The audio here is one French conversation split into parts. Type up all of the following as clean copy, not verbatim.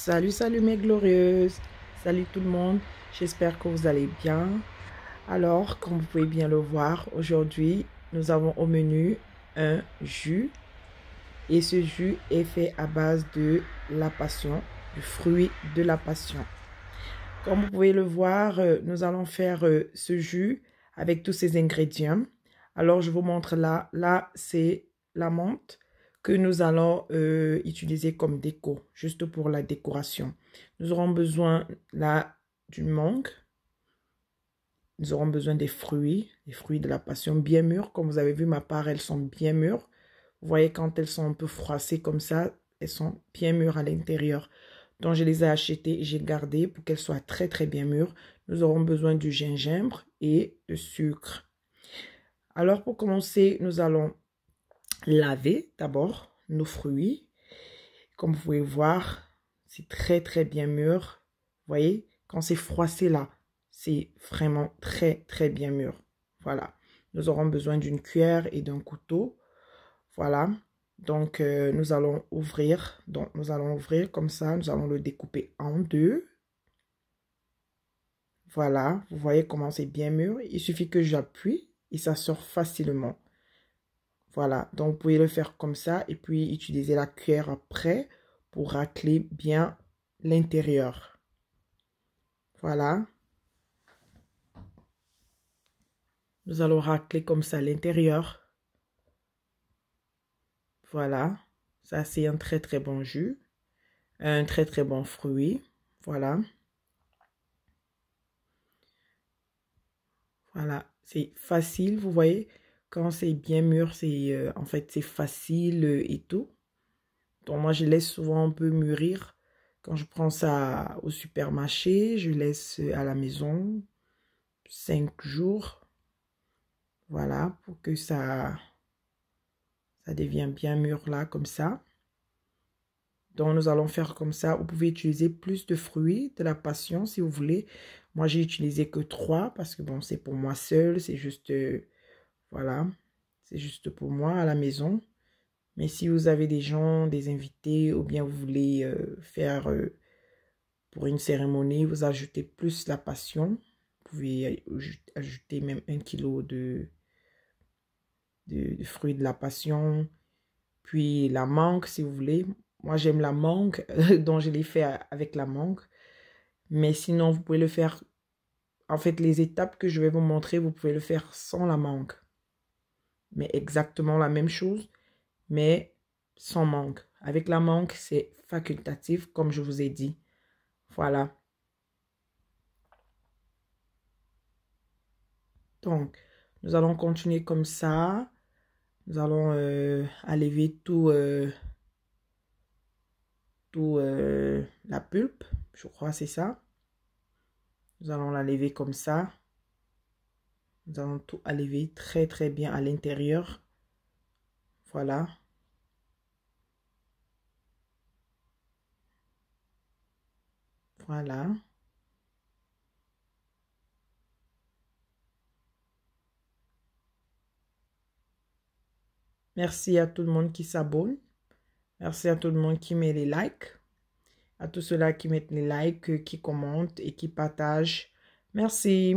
Salut mes glorieuses, salut tout le monde, j'espère que vous allez bien. Alors, comme vous pouvez bien le voir, aujourd'hui, nous avons au menu un jus et ce jus est fait à base de la passion, du fruit de la passion. Comme vous pouvez le voir, nous allons faire ce jus avec tous ces ingrédients. Alors, je vous montre là, c'est la menthe que nous allons utiliser comme déco, juste pour la décoration. Nous aurons besoin là d'une mangue. Nous aurons besoin des fruits de la passion bien mûrs. Comme vous avez vu, ma part, elles sont bien mûres. Vous voyez, quand elles sont un peu froissées comme ça, elles sont bien mûres à l'intérieur. Donc, je les ai achetées et j'ai gardé pour qu'elles soient très bien mûres. Nous aurons besoin du gingembre et de sucre. Alors, pour commencer, nous allons laver d'abord nos fruits. Comme vous pouvez voir, c'est très bien mûr. Vous voyez, quand c'est froissé là, c'est vraiment très bien mûr. Voilà. Nous aurons besoin d'une cuillère et d'un couteau. Voilà. Donc, nous allons ouvrir. Donc, nous allons ouvrir comme ça. Nous allons le découper en deux. Voilà. Vous voyez comment c'est bien mûr. Il suffit que j'appuie et ça sort facilement. Voilà. Donc, vous pouvez le faire comme ça et puis utiliser la cuillère après pour racler bien l'intérieur. Voilà. Nous allons racler comme ça l'intérieur. Voilà. Ça, c'est un très bon jus. Un très bon fruit. Voilà. Voilà. C'est facile, vous voyez. Quand c'est bien mûr, c'est en fait, c'est facile et tout. Donc, moi, je laisse souvent un peu mûrir. Quand je prends ça au supermarché, je laisse à la maison 5 jours. Voilà, pour que ça devienne bien mûr là, comme ça. Donc, nous allons faire comme ça. Vous pouvez utiliser plus de fruits de la passion si vous voulez. Moi, j'ai utilisé que 3 parce que bon, c'est pour moi seul. C'est juste, voilà, c'est juste pour moi à la maison. Mais si vous avez des gens, des invités ou bien vous voulez faire pour une cérémonie, vous ajoutez plus la passion. Vous pouvez ajouter même 1 kilo de fruits de la passion. Puis la mangue, si vous voulez. Moi, j'aime la mangue, donc je l'ai fait avec la mangue. Mais sinon, vous pouvez le faire. En fait, les étapes que je vais vous montrer, vous pouvez le faire sans la mangue. Mais exactement la même chose, mais sans mangue. Avec la mangue, c'est facultatif, comme je vous ai dit. Voilà. Donc, nous allons continuer comme ça. Nous allons enlever la pulpe. Je crois c'est ça. Nous allons la lever comme ça. Nous allons tout enlever très bien à l'intérieur. Voilà. Voilà. Merci à tout le monde qui s'abonne. Merci à tout le monde qui met les likes. À tous ceux-là qui mettent les likes, qui commentent et qui partagent. Merci.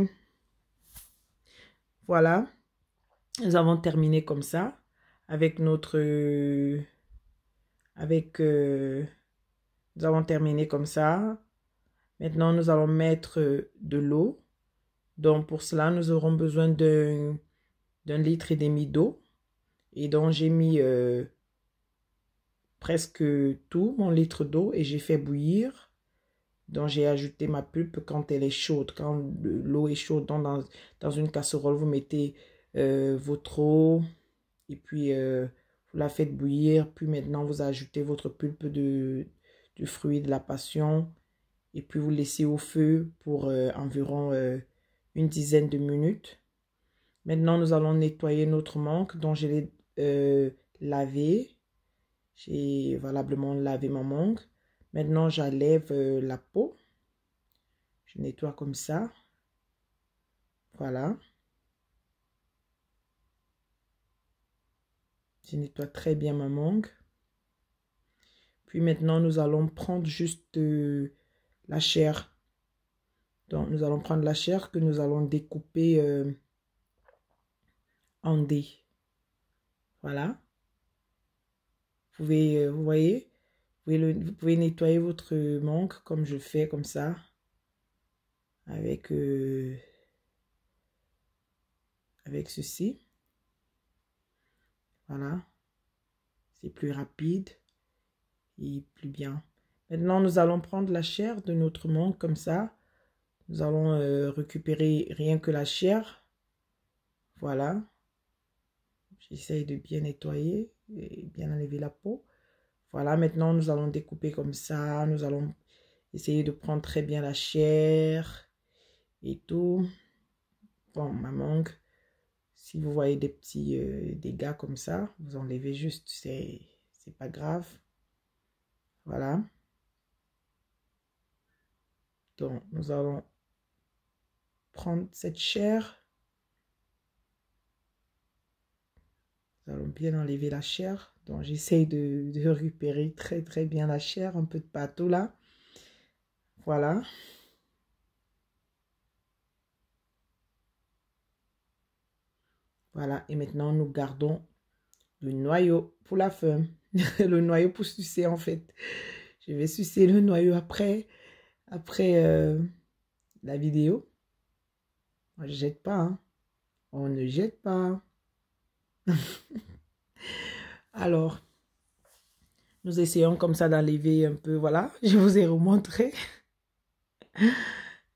Voilà. Nous avons terminé comme ça avec notre... nous avons terminé comme ça. Maintenant, nous allons mettre de l'eau. Donc, pour cela, nous aurons besoin d'un litre et demi d'eau. Et donc, j'ai mis presque tout mon litre d'eau et j'ai fait bouillir. Donc, j'ai ajouté ma pulpe quand elle est chaude. Quand l'eau est chaude, donc dans une casserole, vous mettez votre eau et puis vous la faites bouillir. Puis maintenant, vous ajoutez votre pulpe du fruit de la passion et puis vous laissez au feu pour environ une dizaine de minutes. Maintenant, nous allons nettoyer notre mangue dont je l'ai lavé. J'ai valablement lavé ma mangue. Maintenant, j'enlève la peau. Je nettoie comme ça. Voilà. Je nettoie très bien ma mangue. Puis maintenant, nous allons prendre juste la chair. Donc, nous allons prendre la chair que nous allons découper en dés. Voilà. Vous voyez, vous pouvez nettoyer votre mangue comme je fais, comme ça. Avec ceci. Voilà. C'est plus rapide et plus bien. Maintenant, nous allons prendre la chair de notre mangue comme ça. Nous allons récupérer rien que la chair. Voilà. J'essaye de bien nettoyer et bien enlever la peau. Voilà, maintenant nous allons découper comme ça. Nous allons essayer de prendre très bien la chair et tout. Bon, ma mangue, si vous voyez des petits dégâts comme ça, vous enlevez juste, c'est pas grave. Voilà. Donc, nous allons prendre cette chair. Nous allons bien enlever la chair. Donc, j'essaye de récupérer très bien la chair, un peu de partout là. Voilà. Voilà. Et maintenant, nous gardons le noyau pour la fin. Le noyau pour sucer en fait. Je vais sucer le noyau après la vidéo. On ne jette pas. Hein. On ne jette pas. Alors, nous essayons comme ça d'enlever un peu. Voilà, je vous ai remontré.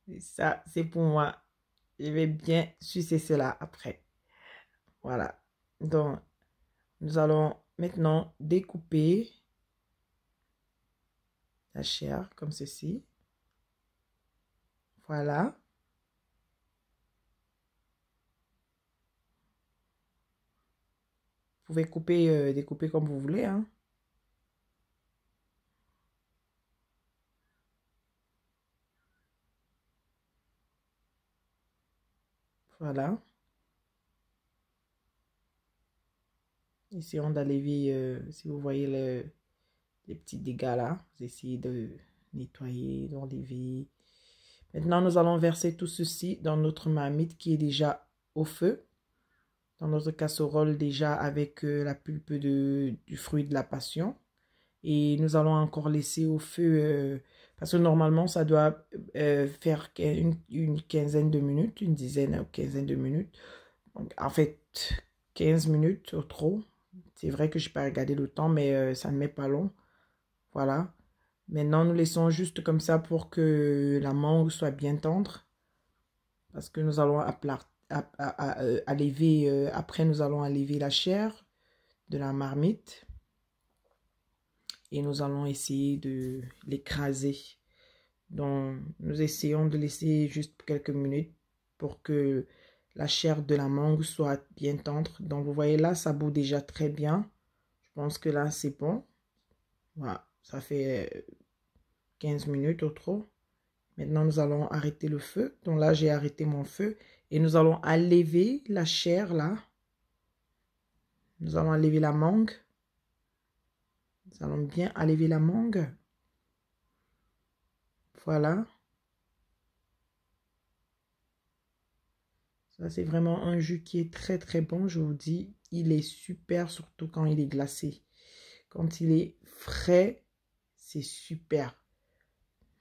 Et ça, c'est pour moi. Je vais bien sucer cela après. Voilà. Donc, nous allons maintenant découper la chair comme ceci. Voilà. Vous pouvez couper, découper comme vous voulez. Hein. Voilà. Essayons d'enlever, si vous voyez les petits dégâts là. Vous essayez de nettoyer, d'enlever. Maintenant, nous allons verser tout ceci dans notre marmite qui est déjà au feu. Dans notre casserole déjà avec la pulpe du fruit de la passion. Et nous allons encore laisser au feu, parce que normalement, ça doit faire une quinzaine de minutes, une dizaine ou quinzaine de minutes. Donc, en fait, 15 minutes au trop. C'est vrai que je n'ai pas regardé le temps, mais ça ne met pas long. Voilà. Maintenant, nous laissons juste comme ça pour que la mangue soit bien tendre. Parce que nous allons enlever, après nous allons enlever la chair de la marmite. Et nous allons essayer de l'écraser. Donc, nous essayons de laisser juste quelques minutes pour que la chair de la mangue soit bien tendre. Donc, vous voyez là, ça bout déjà très bien. Je pense que là, c'est bon. Voilà, ça fait 15 minutes ou trop. Maintenant, nous allons arrêter le feu. Donc là, j'ai arrêté mon feu. Et nous allons enlever la chair là. Nous allons enlever la mangue. Nous allons bien enlever la mangue. Voilà. Ça, c'est vraiment un jus qui est très bon. Je vous dis, il est super, surtout quand il est glacé. Quand il est frais, c'est super.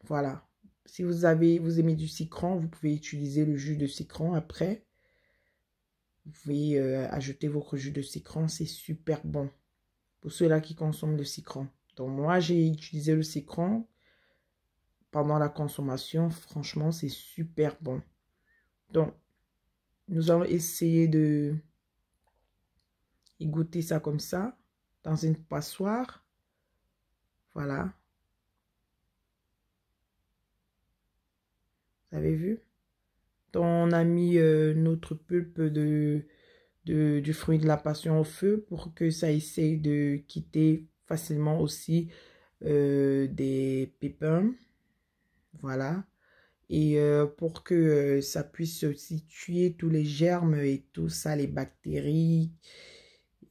Voilà. Si vous aimez du citron, vous pouvez utiliser le jus de citron après. Vous pouvez ajouter votre jus de citron, c'est super bon. Pour ceux-là qui consomment le citron. Donc moi, j'ai utilisé le citron pendant la consommation. Franchement, c'est super bon. Donc, nous allons essayer de égoutter ça comme ça, dans une passoire. Voilà. Vous avez vu? Donc, on a mis notre pulpe du fruit de la passion au feu pour que ça essaye de quitter facilement aussi des pépins. Voilà. Et pour que ça puisse aussi tuer tous les germes et tout ça, les bactéries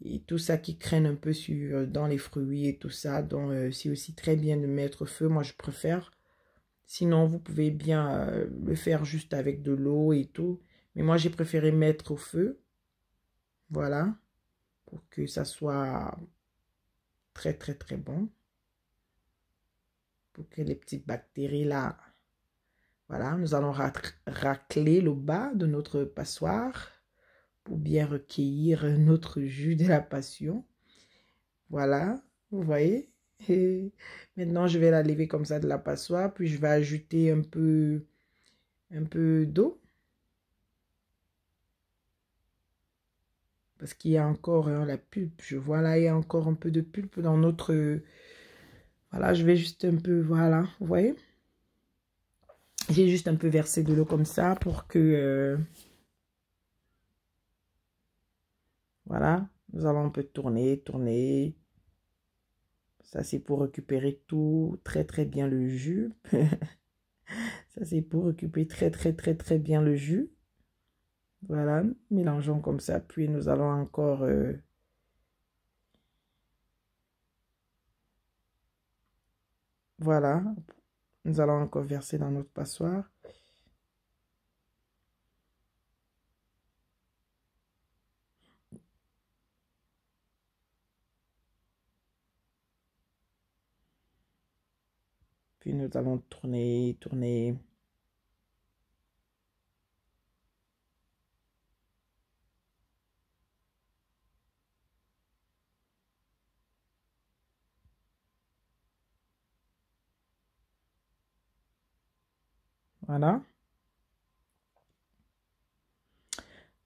et tout ça qui traîne un peu sur, dans les fruits et tout ça. Donc, c'est aussi très bien de mettre au feu. Moi, je préfère. Sinon, vous pouvez bien le faire juste avec de l'eau et tout. Mais moi, j'ai préféré mettre au feu. Voilà. Pour que ça soit très, très, très bon. Pour que les petites bactéries là... Voilà, nous allons racler le bas de notre passoire pour bien recueillir notre jus de la passion. Voilà, vous voyez. Et maintenant, je vais la lever comme ça de la passoire, puis je vais ajouter un peu d'eau. Parce qu'il y a encore la pulpe. Je vois là, il y a encore un peu de pulpe dans notre... Voilà, je vais juste un peu... Voilà, vous voyez. J'ai juste un peu versé de l'eau comme ça pour que... voilà, nous allons un peu tourner, tourner. Ça, c'est pour récupérer tout très, très bien le jus. Ça, c'est pour récupérer très, très, très, très bien le jus. Voilà, mélangeons comme ça. Puis, nous allons encore... voilà, nous allons encore verser dans notre passoire. Puis, nous allons tourner, tourner. Voilà.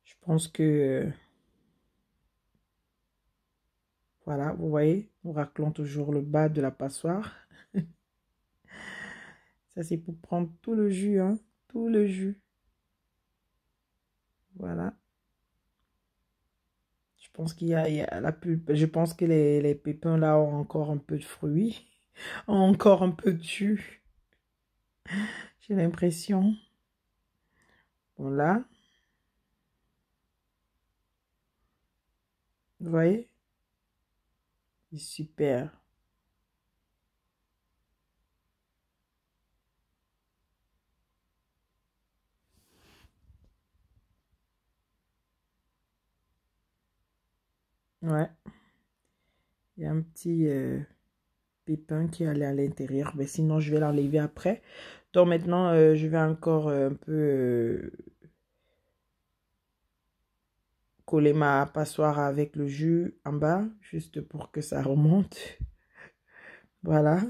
Je pense que... voilà, vous voyez, nous raclons toujours le bas de la passoire. Ça, c'est pour prendre tout le jus, hein, tout le jus. Voilà. Je pense qu'il y a la pulpe. Je pense que les pépins là ont encore un peu de fruits. Ont encore un peu de jus. J'ai l'impression. Voilà. Vous voyez? C'est super. Ouais. Il y a un petit pépin qui est allé à l'intérieur. Mais sinon, je vais l'enlever après. Donc maintenant, je vais encore un peu coller ma passoire avec le jus en bas. Juste pour que ça remonte. Voilà.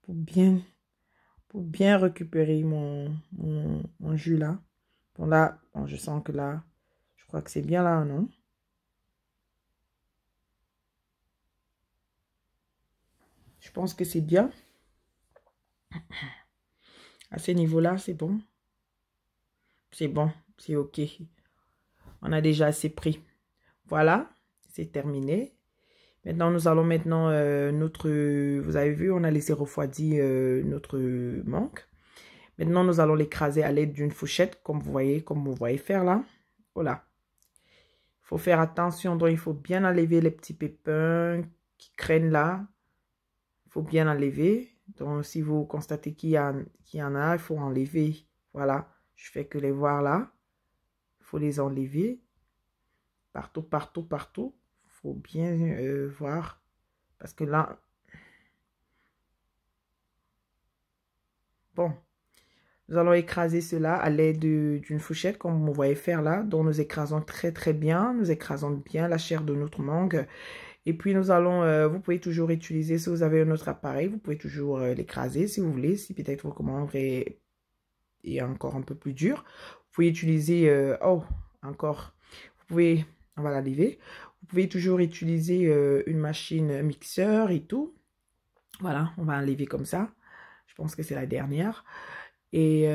Pour bien récupérer mon jus là. Bon là, bon, je sens que là, je crois que c'est bien là, non? Je pense que c'est bien. À ce niveau-là, c'est bon. C'est bon, c'est OK. On a déjà assez pris. Voilà, c'est terminé. Maintenant, nous allons maintenant notre... Vous avez vu, on a laissé refroidir notre mangue. Maintenant, nous allons l'écraser à l'aide d'une fourchette, comme vous voyez faire là. Voilà. Il faut faire attention, donc il faut bien enlever les petits pépins qui craignent là. Il faut bien enlever. Donc, si vous constatez qu'il y en a, il faut enlever. Voilà. Je fais que les voir là. Il faut les enlever. Partout, partout, partout. Il faut bien voir. Parce que là... Bon. Nous allons écraser cela à l'aide d'une fourchette, comme vous voyez faire là. Donc, nous écrasons très, très bien. Nous écrasons bien la chair de notre mangue. Et puis, nous allons... vous pouvez toujours utiliser, si vous avez un autre appareil, vous pouvez toujours l'écraser si vous voulez. Si peut-être votre mangue est encore un peu plus dur. Vous pouvez utiliser... oh, encore... Vous pouvez... On va la lever. Vous pouvez toujours utiliser une machine mixeur et tout. Voilà, on va enlever comme ça. Je pense que c'est la dernière. Et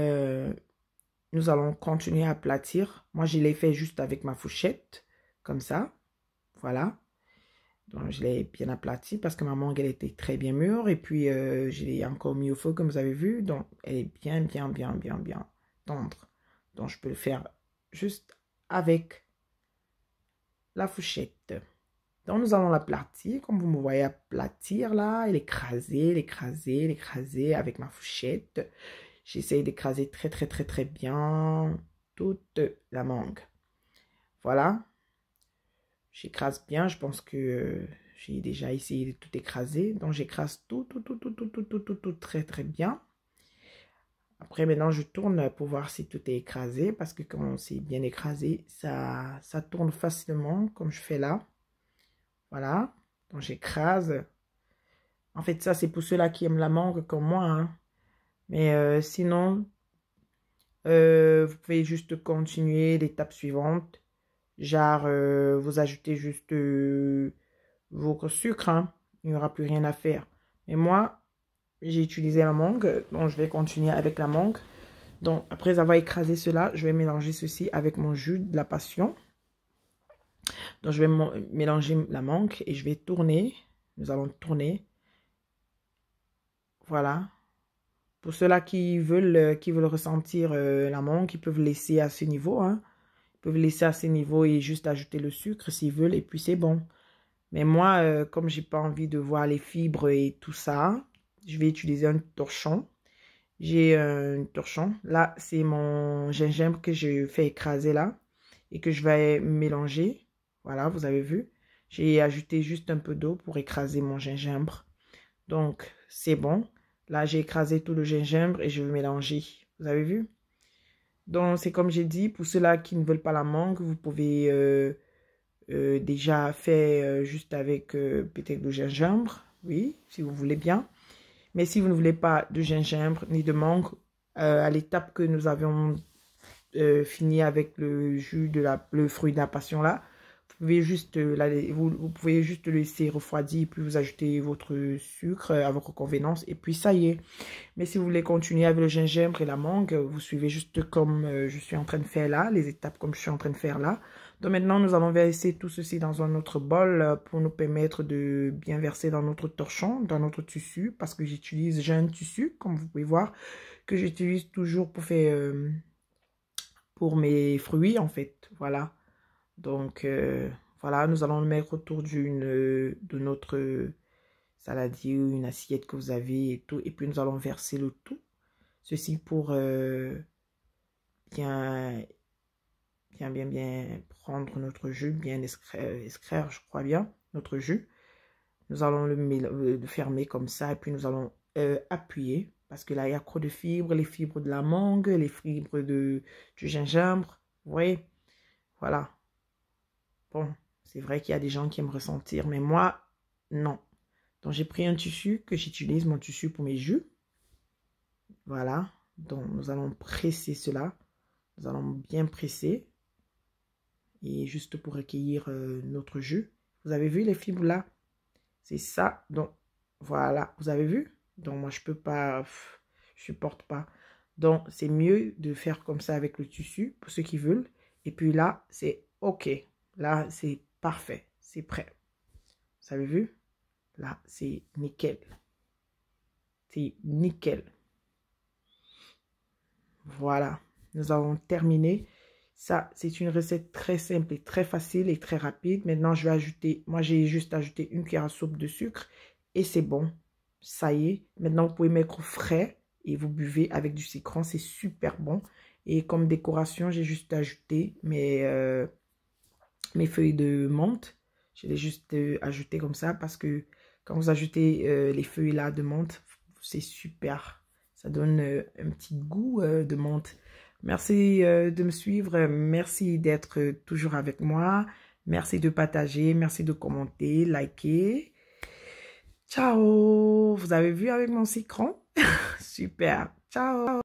nous allons continuer à aplatir. Moi, je l'ai fait juste avec ma fourchette. Comme ça. Voilà. Donc, je l'ai bien aplati parce que ma mangue, elle était très bien mûre. Et puis, je l'ai encore mis au feu, comme vous avez vu. Donc, elle est bien, bien, bien, bien, bien tendre. Donc, je peux le faire juste avec la fourchette. Donc, nous allons l'aplatir, comme vous me voyez aplatir là, et l'écraser avec ma fourchette. J'essaye d'écraser très, très, très, très bien toute la mangue. Voilà. J'écrase bien, je pense que j'ai déjà essayé de tout écraser. Donc, j'écrase tout, très, très bien. Après, maintenant, je tourne pour voir si tout est écrasé, parce que quand c'est bien écrasé, ça tourne facilement, comme je fais là. Voilà. Donc, j'écrase. En fait, ça, c'est pour ceux-là qui aiment la mangue comme moi, hein. Mais sinon, vous pouvez juste continuer l'étape suivante. Genre, vous ajoutez juste votre sucre, hein. Il n'y aura plus rien à faire. Mais moi, j'ai utilisé la mangue, donc je vais continuer avec la mangue. Donc, après avoir écrasé cela, je vais mélanger ceci avec mon jus de la passion. Donc, je vais mélanger la mangue et je vais tourner. Nous allons tourner. Voilà. Pour ceux-là qui veulent ressentir la mangue, ils peuvent laisser à ce niveau, hein. Ils peuvent laisser à ce niveau et juste ajouter le sucre s'ils veulent et puis c'est bon. Mais moi, comme j'ai pas envie de voir les fibres et tout ça, je vais utiliser un torchon. J'ai un torchon. Là, c'est mon gingembre que je fais écraser là et que je vais mélanger. Voilà, vous avez vu. J'ai ajouté juste un peu d'eau pour écraser mon gingembre. Donc, c'est bon. Là, j'ai écrasé tout le gingembre et je vais mélanger. Vous avez vu? Donc, c'est comme j'ai dit, pour ceux-là qui ne veulent pas la mangue, vous pouvez déjà faire juste avec peut-être le gingembre. Oui, si vous voulez bien. Mais si vous ne voulez pas de gingembre ni de mangue, à l'étape que nous avions fini avec le jus de le fruit de la passion là, vous pouvez juste, vous pouvez juste le laisser refroidir, puis vous ajoutez votre sucre à votre convenance, et puis ça y est. Mais si vous voulez continuer avec le gingembre et la mangue, vous suivez juste comme je suis en train de faire là, les étapes comme je suis en train de faire là. Donc maintenant, nous allons verser tout ceci dans un autre bol pour nous permettre de bien verser dans notre torchon, dans notre tissu, parce que j'ai un tissu, comme vous pouvez voir, que j'utilise toujours pour faire, pour mes fruits en fait, voilà. Donc voilà, nous allons le mettre autour de notre saladier ou une assiette que vous avez et tout, et puis nous allons verser le tout. Ceci pour bien prendre notre jus, bien extraire, je crois bien, notre jus. Nous allons le fermer comme ça et puis nous allons appuyer parce que là, il y a trop de fibres, les fibres de la mangue, les fibres du gingembre. Vous voyez? Voilà. Bon, c'est vrai qu'il y a des gens qui aiment ressentir, mais moi, non. Donc, j'ai pris un tissu que j'utilise, mon tissu pour mes jus. Voilà. Donc, nous allons presser cela. Nous allons bien presser. Et juste pour recueillir notre jus. Vous avez vu les fibres là? C'est ça. Donc, voilà. Vous avez vu? Donc, moi, je peux pas... je supporte pas. Donc, c'est mieux de faire comme ça avec le tissu, pour ceux qui veulent. Et puis là, c'est OK. Là, c'est parfait. C'est prêt. Vous avez vu? Là, c'est nickel. C'est nickel. Voilà. Nous avons terminé. Ça, c'est une recette très simple et très facile et très rapide. Maintenant, je vais ajouter, moi, j'ai juste ajouté une cuillère à soupe de sucre et c'est bon. Ça y est. Maintenant, vous pouvez mettre frais et vous buvez avec du citron. C'est super bon. Et comme décoration, j'ai juste ajouté mes feuilles de menthe. Je l'ai juste ajouté comme ça parce que quand vous ajoutez les feuilles là de menthe, c'est super. Ça donne un petit goût de menthe. Merci de me suivre. Merci d'être toujours avec moi. Merci de partager. Merci de commenter, liker. Ciao. Vous avez vu avec mon citron? Super. Ciao.